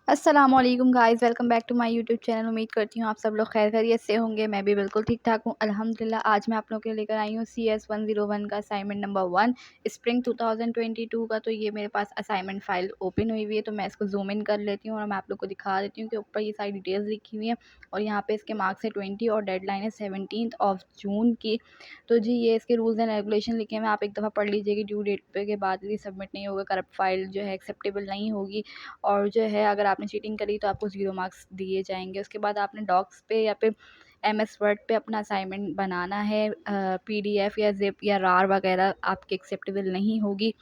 अस्सलामुअलैकुम guys, welcome back to my YouTube channel. उम्मीद करती हूँ आप सब लोग खैर खैरियत से होंगे। मैं भी बिल्कुल ठीक ठाक हूँ अल्हम्दुलिल्लाह। आज मैं आप लोगों के लिए लेकर आई हूँ CS 101 का असाइनमेंट नंबर 1 स्प्रिंग 2022 का। तो ये मेरे पास असाइनमेंट फ़ाइल ओपन हुई हुई है, तो मैं इसको जूम इन कर लेती हूँ और मैं आप लोग को दिखा देती हूँ कि ऊपर ये सारी डिटेल्स लिखी हुई हैं और यहाँ पे इसके मार्क्स है 20 और डेडलाइन है 17 जून की। तो जी ये इसके रूल्स एंड रेगुलेशन लिखे हुए हैं, आप एक दफ़ा पढ़ लीजिएगा। ड्यू डेट पे के बाद यदि सबमिट नहीं होगा, करप्ट फाइल जो है एक्सेप्टेबल नहीं होगी और जो है अगर आपने चीटिंग करी तो आपको 0 मार्क्स दिए जाएँगे। उसके बाद आपने डॉक्स पे या फिर MS वर्ड पे अपना असाइनमेंट बनाना है। PDF या ज़िप या रार वगैरह आपकी एक्सेप्टेबल नहीं होगी।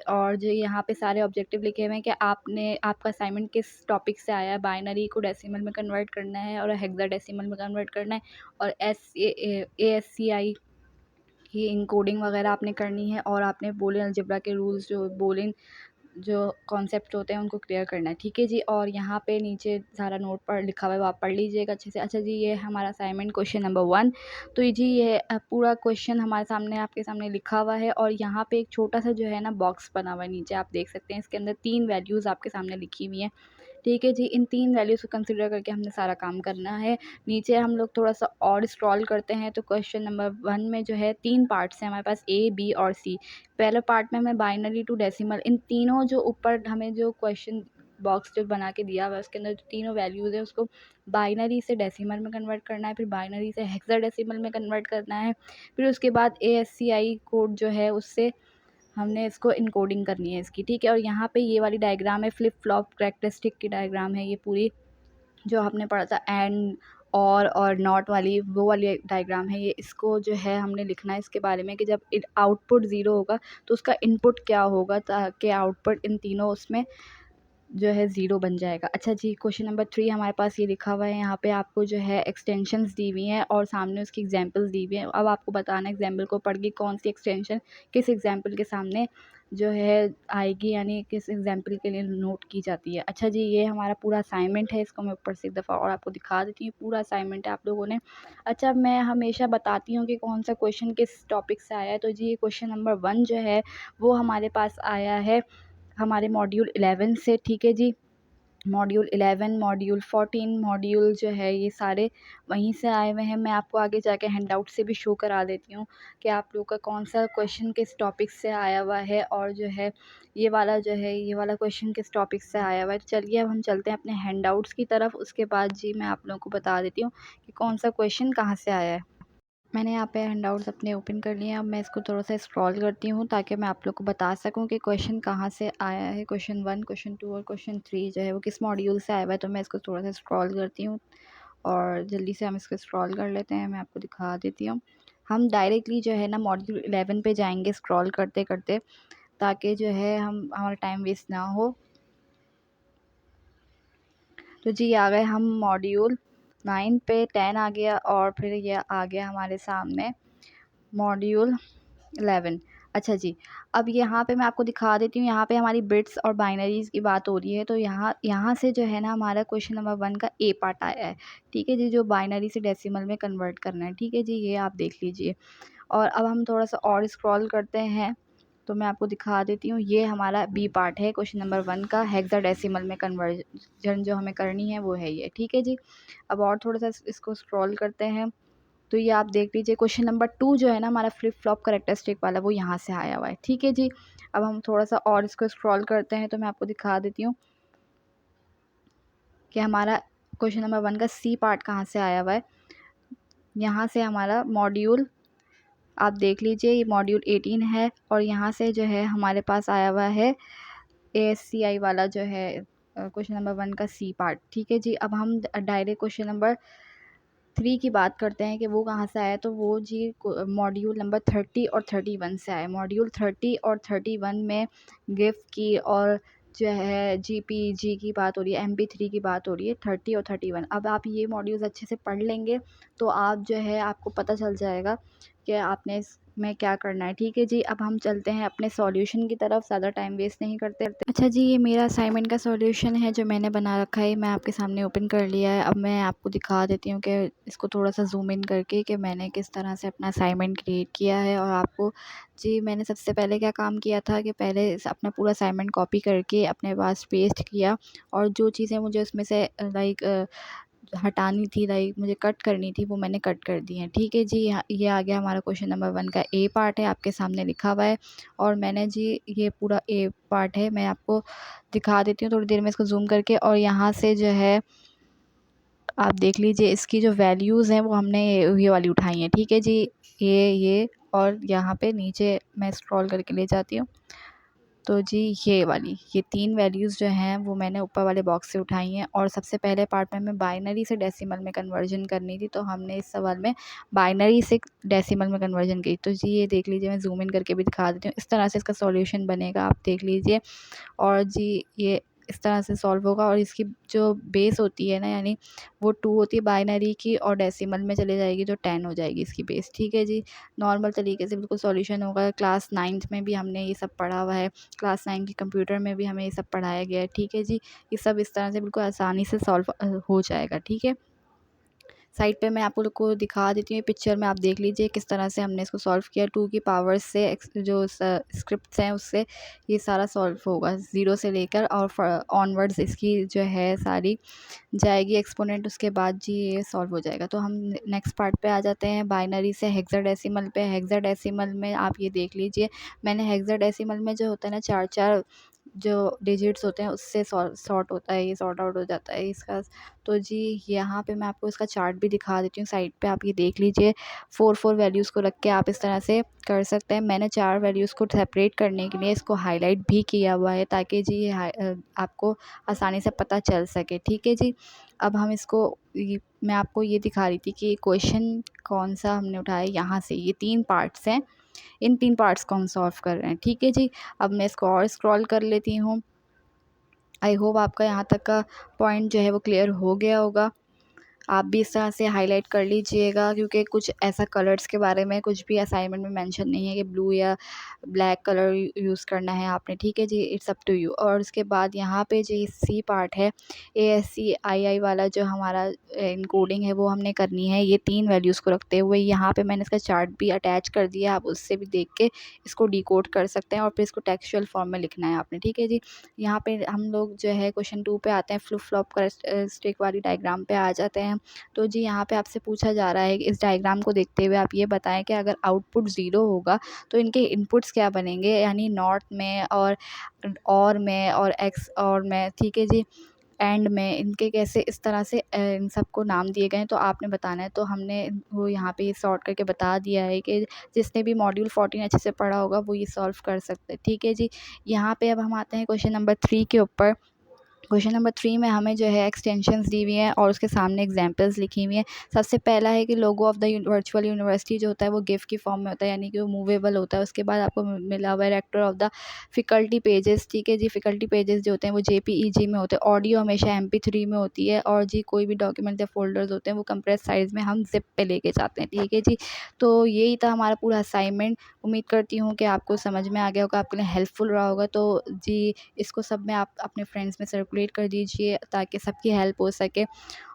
और जो यहाँ पे सारे ऑब्जेक्टिव लिखे हुए हैं कि आपका असाइनमेंट किस टॉपिक से आया है। बाइनरी को डेसिमल में कन्वर्ट करना है और हेक्साडेसिमल में कन्वर्ट करना है और ASCII की इनकोडिंग वगैरह आपने करनी है और आपने बूलियन अलजेब्रा के रूल्स जो कॉन्सेप्ट होते हैं उनको क्लियर करना है, ठीक है जी। और यहाँ पे नीचे सारा नोट पर लिखा हुआ है, वो आप पढ़ लीजिएगा अच्छे से। अच्छा जी, ये हमारा असाइनमेंट क्वेश्चन नंबर 1। तो ये जी ये पूरा क्वेश्चन हमारे सामने आपके सामने लिखा हुआ है और यहाँ पे एक छोटा सा जो है ना बॉक्स बना हुआ है नीचे, आप देख सकते हैं। इसके अंदर 3 वैल्यूज़ आपके सामने लिखी हुई हैं, ठीक है जी। इन 3 वैल्यूज़ को कंसिडर करके हमने सारा काम करना है। नीचे हम लोग थोड़ा-सा और स्क्रॉल करते हैं तो क्वेश्चन नंबर 1 में जो है 3 पार्ट्स हैं हमारे पास, A, B और C। पहले पार्ट में हमें बाइनरी टू डेसिमल, इन तीनों जो ऊपर हमें जो क्वेश्चन बॉक्स जो बना के दिया हुआ है उसके अंदर जो तीनों वैल्यूज़ है उसको बाइनरी से डेसिमल में कन्वर्ट करना है, फिर बाइनरी से हेक्साडेसिमल में कन्वर्ट करना है, फिर उसके बाद ASCII कोड जो है उससे हमने इसको इनकोडिंग करनी है इसकी, ठीक है। और यहाँ पे ये वाली डायग्राम है, फ्लिप फ्लॉप कैरेक्टरिस्टिक की डायग्राम है ये पूरी, जो आपने पढ़ा था एंड और नॉट वाली, वो वाली डायग्राम है ये। इसको जो है हमने लिखना है इसके बारे में कि जब आउटपुट ज़ीरो होगा तो उसका इनपुट क्या होगा, ताकि आउटपुट इन तीनों उसमें जो है ज़ीरो बन जाएगा। अच्छा जी, क्वेश्चन नंबर 3 हमारे पास ये लिखा हुआ है। यहाँ पे आपको जो है एक्सटेंशंस दी हुई हैं और सामने उसकी एग्जांपल्स दी हुई हैं। अब आपको बताना है एग्जांपल को पढ़ के कौन सी एक्सटेंशन किस एग्जांपल के सामने जो है आएगी, यानी किस एग्जांपल के लिए नोट की जाती है। अच्छा जी, ये हमारा पूरा असाइनमेंट है। इसको मैं ऊपर से एक दफ़ा और आपको दिखा देती हूँ, पूरा असाइनमेंट है आप लोगों ने। अच्छा, मैं हमेशा बताती हूँ कि कौन सा क्वेश्चन किस टॉपिक से आया है। तो जी ये क्वेश्चन नंबर 1 जो है वो हमारे पास आया है हमारे मॉड्यूल 11 से, ठीक है जी। मॉड्यूल 11, मॉड्यूल 14 मॉड्यूल जो है ये सारे वहीं से आए हुए हैं। मैं आपको आगे जाके हैंडआउट से भी शो करा देती हूँ कि आप लोग का कौन सा क्वेश्चन किस टॉपिक से आया हुआ है और जो है ये वाला क्वेश्चन किस टॉपिक से आया हुआ है। तो चलिए अब हम चलते हैं अपने हैंडआउट्स की तरफ। उसके बाद जी मैं आप लोगों को बता देती हूँ कि कौन सा क्वेश्चन कहाँ से आया है। मैंने यहाँ पे हैंडआउट्स अपने ओपन कर लिए हैं। अब मैं इसको थोड़ा-सा स्क्रॉल करती हूँ ताकि मैं आप लोग को बता सकूँ कि क्वेश्चन कहाँ से आया है। क्वेश्चन 1, क्वेश्चन 2 और क्वेश्चन 3 जो है वो किस मॉड्यूल से आया हुआ है। तो मैं इसको थोड़ा-सा स्क्रॉल करती हूँ और जल्दी से हम इसको स्क्रॉल कर लेते हैं। मैं आपको दिखा देती हूँ। हम डायरेक्टली जो है ना मॉड्यूल 11 पे जाएँगे स्क्रॉल करते-करते, ताकि जो है हमारा टाइम वेस्ट ना हो। तो जी आ गए हम मॉड्यूल 9 पे, 10 आ गया और फिर ये आ गया हमारे सामने मॉड्यूल 11। अच्छा जी, अब यहाँ पे मैं आपको दिखा देती हूँ। यहाँ पे हमारी बिट्स और बाइनरीज़ की बात हो रही है, तो यहाँ यहाँ से जो है ना हमारा क्वेश्चन नंबर 1 का ए पार्ट आया है, ठीक है जी, जो बाइनरी से डेसिमल में कन्वर्ट करना है, ठीक है जी, ये आप देख लीजिए। और अब हम थोड़ा-सा और स्क्रॉल करते हैं, तो मैं आपको दिखा देती हूँ। ये हमारा बी पार्ट है क्वेश्चन नंबर 1 का, हेक्साडेसिमल में कन्वर्जन जो हमें करनी है वो है ये, ठीक है जी। अब और थोड़ा-सा इसको स्क्रॉल करते हैं, तो ये आप देख लीजिए क्वेश्चन नंबर 2 जो है ना हमारा फ्लिप फ्लॉप कैरेक्टरिस्टिक वाला, वो यहाँ से आया हुआ है, ठीक है जी। अब हम थोड़ा-सा और इसको स्क्रॉल करते हैं, तो मैं आपको दिखा देती हूँ कि हमारा क्वेश्चन नंबर 1 का सी पार्ट कहाँ से आया हुआ है। यहाँ से हमारा मॉड्यूल, आप देख लीजिए, ये मॉड्यूल 18 है और यहाँ से जो है हमारे पास आया हुआ है ASCII वाला जो है क्वेश्चन नंबर 1 का सी पार्ट, ठीक है जी। अब हम डायरेक्ट क्वेश्चन नंबर 3 की बात करते हैं कि वो कहाँ से आया। तो वो जी मॉड्यूल नंबर 30 और 31 से आया। मॉड्यूल 30 और 31 में गिफ की और जो है GPG की बात हो रही है, MP3 की बात हो रही है, 30 और 31। अब आप ये मॉड्यूल्स अच्छे से पढ़ लेंगे तो आप जो है आपको पता चल जाएगा कि आपने इसमें क्या करना है। ठीक है जी, अब हम चलते हैं अपने सॉल्यूशन की तरफ, ज़्यादा टाइम वेस्ट नहीं करते। अच्छा जी, ये मेरा असाइनमेंट का सॉल्यूशन है जो मैंने बना रखा है, मैं आपके सामने ओपन कर लिया है। अब मैं आपको दिखा देती हूँ कि इसको थोड़ा सा ज़ूम इन करके कि मैंने किस तरह से अपना असाइनमेंट क्रिएट किया है। और आपको जी, मैंने सबसे पहले क्या काम किया था कि पहले अपना पूरा असाइनमेंट कॉपी करके अपने पास पेस्ट किया, और जो चीज़ें मुझे उसमें से हटानी थी, मुझे कट करनी थी, वो मैंने कट कर दी हैं। ठीक है जी, ये आ गया हमारा क्वेश्चन नंबर 1 का ए पार्ट है, आपके सामने लिखा हुआ है। और मैंने जी ये पूरा ए पार्ट है, मैं आपको दिखा देती हूँ थोड़ी देर में इसको ज़ूम करके। और यहाँ से जो है आप देख लीजिए, इसकी जो वैल्यूज़ हैं वो हमने ये वाली उठाई हैं। ठीक है जी, ये और यहाँ पे नीचे मैं स्क्रॉल करके ले जाती हूँ, तो जी ये 3 वैल्यूज़ जो हैं वो मैंने ऊपर वाले बॉक्स से उठाई हैं। और सबसे पहले पार्ट में हमें बाइनरी से डेसिमल में कन्वर्जन करनी थी, तो हमने इस सवाल में बाइनरी से डेसिमल में कन्वर्जन की। तो जी ये देख लीजिए, मैं ज़ूम इन करके भी दिखा देती हूँ, इस तरह से इसका सॉल्यूशन बनेगा, आप देख लीजिए। और जी ये इस तरह से सॉल्व होगा। और इसकी जो बेस होती है ना, यानी वो 2 होती है बाइनरी की, और डेसिमल में चले जाएगी तो 10 हो जाएगी इसकी बेस। ठीक है जी, नॉर्मल तरीके से बिल्कुल सॉल्यूशन होगा। क्लास 9th में भी हमने ये सब पढ़ा हुआ है, क्लास 9 की कंप्यूटर में भी हमें ये सब पढ़ाया गया है। ठीक है जी, ये सब इस तरह से बिल्कुल आसानी से सॉल्व हो जाएगा। ठीक है, साइड पे मैं आप लोग को दिखा देती हूँ पिक्चर में, आप देख लीजिए किस तरह से हमने इसको सॉल्व किया। 2 की पावर से जो स्क्रिप्ट्स हैं उससे ये सारा सॉल्व होगा, 0 से लेकर और ऑनवर्ड्स इसकी जो है सारी जाएगी एक्सपोनेंट। उसके बाद जी ये सॉल्व हो जाएगा। तो हम नेक्स्ट पार्ट पे आ जाते हैं, बाइनरी से हेक्साडेसिमल पे। हेक्साडेसिमल में आप ये देख लीजिए, मैंने हेक्साडेसिमल में जो होता है ना 4-4 जो डिजिट्स होते हैं उससे सॉर्ट होता है, ये सॉर्ट आउट हो जाता है इसका। तो जी यहाँ पे मैं आपको इसका चार्ट भी दिखा देती हूँ साइड पे, आप ये देख लीजिए। 4-4 वैल्यूज़ को रख के आप इस तरह से कर सकते हैं। मैंने 4 वैल्यूज़ को सेपरेट करने के लिए इसको हाईलाइट भी किया हुआ है, ताकि जी आपको आसानी से पता चल सके। ठीक है जी, अब हम इसको मैं आपको ये दिखा रही थी कि क्वेश्चन कौन सा हमने उठाया, यहाँ से ये 3 पार्ट्स हैं, इन 3 पार्ट्स को हम सॉल्व कर रहे हैं। ठीक है जी, अब मैं इसको और स्क्रॉल कर लेती हूँ। आई होप आपका यहाँ तक का पॉइंट जो है वो क्लियर हो गया होगा। आप भी इस तरह से हाईलाइट कर लीजिएगा, क्योंकि कुछ ऐसा कलर्स के बारे में कुछ भी असाइनमेंट में मेंशन नहीं है कि ब्लू या ब्लैक कलर यूज़ करना है आपने। ठीक है जी, इट्स अप टू यू। और उसके बाद यहाँ पे जो सी पार्ट है, ASCII वाला जो हमारा इनकोडिंग है वो हमने करनी है, ये 3 वैल्यूज़ को रखते हुए। यहाँ पे मैंने इसका चार्ट भी अटैच कर दिया, आप उससे भी देख के इसको डिकोड कर सकते हैं, और फिर इसको टेक्सचुअल फॉर्म में लिखना है आपने। ठीक है जी, यहाँ पे हम लोग जो है क्वेश्चन 2 पे आते हैं, फ्लिप फ्लॉप कैरेक्टरिस्टिक वाली डायग्राम पे आ जाते हैं। तो जी यहाँ पे आपसे पूछा जा रहा है कि इस डायग्राम को देखते हुए आप ये बताएं कि अगर आउटपुट 0 होगा तो इनके इनपुट्स क्या बनेंगे, यानी नॉट में और में और एक्स और में। ठीक है जी, एंड में इनके कैसे इस तरह से इन सबको नाम दिए गए हैं, तो आपने बताना है। तो हमने वो यहाँ पे सॉर्ट करके बता दिया है कि जिसने भी मॉड्यूल 14 अच्छे से पढ़ा होगा वो ये सॉल्व कर सकते हैं। ठीक है जी, यहाँ पे अब हम आते हैं क्वेश्चन नंबर 3 के ऊपर। क्वेश्चन नंबर 3 में हमें जो है एक्सटेंशंस दी हुई हैं और उसके सामने एग्जांपल्स लिखी हुई हैं। सबसे पहला है कि logo of the virtual university जो होता है वो गिफ की फॉर्म में होता है, यानी कि वो मूवेबल होता है। उसके बाद आपको मिला हुआ है rector of the faculty pages. ठीक है जी, फैकल्टी पेजेस जो होते हैं वो JPEG में होते हैं, ऑडियो हमेशा MP3 में होती है, और जी कोई भी डॉक्यूमेंट या फोल्डर्स होते हैं वो कंप्रेस साइज़ में हम ज़िप पे लेके जाते हैं। ठीक है जी, तो यही था हमारा पूरा असाइनमेंट। उम्मीद करती हूँ कि आपको समझ में आ गया होगा, आपके लिए हेल्पफुल रहा होगा। तो जी इसको सब में आप अपने फ्रेंड्स में सर्कुलेट कर दीजिए ताकि सबकी हेल्प हो सके।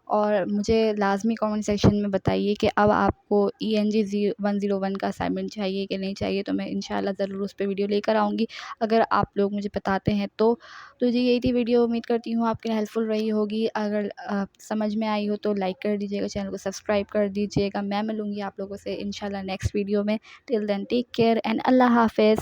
और मुझे लाज़मी कमेंट सेक्शन में बताइए कि अब आपको ENG 101 का असाइनमेंट चाहिए कि नहीं चाहिए, तो मैं इंशाल्लाह ज़रूर उस पे वीडियो लेकर आऊँगी, अगर आप लोग मुझे बताते हैं तो। तो जी यही थी वीडियो, उम्मीद करती हूँ आपके लिए हेल्पफुल रही होगी। अगर समझ में आई हो तो लाइक कर दीजिएगा, चैनल को सब्सक्राइब कर दीजिएगा। मैं मिलूँगी आप लोगों से इंशाल्लाह नेक्स्ट वीडियो में। Till then take care and अल्लाह हाफ़िज़।